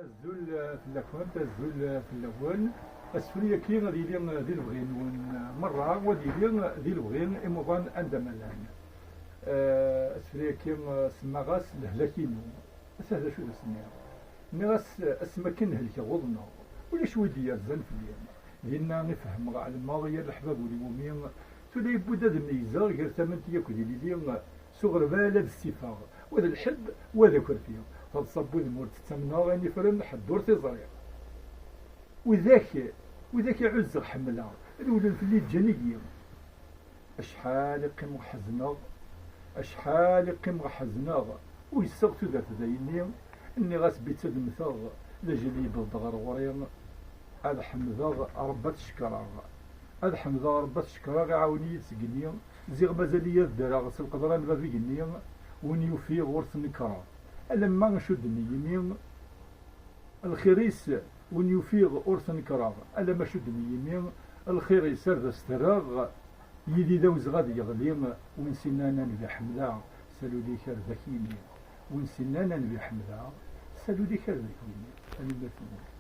الزول في الأكوان الزول في الأول السورية كي غادي يلي ذي البغين مرة وغادي يلي ذي البغين إموغان أندمالان السورية كي سما غاس الهلاكينو هذا شو اسمها مي غاس اسما كي نهلك غضنا ولا شوي ديال زان في اليوم لأننا نفهم على الماضي الأحباب واليومين تولي يبدا ذا الميزة غير ثمن تياكل اللي صغر بالا بالسفاغ وهذا الحب وهذا كرفيه فتصبو المور تتمنى غاني فرن حدور تيزريع وذاك يعز حملها الولد في اللي جاني اشحال يقيم حزنا اشحال يقيم حزنا ويسقط ذات ذايني اني غاس بيت المثاغ لاجلي بالضغر غوريا هذا حمدا ربات شكرا هذا حمدا ربات شكرا عاوني تسقني زيغ مازاليا دارا غاس القدران بابي قني ونيوفي غورث نكرا لما نشد يمين الخيريس ونيوفيغ أورث نكراغ ألا ما شد يمين الخيريس هذا استراغ يدي ذوز غادي يغليم ونسينانا نبي حمدا سالو لي خير ذكيني ونسينانا نبي حمدا سالو لي خير ذكيني أنا ما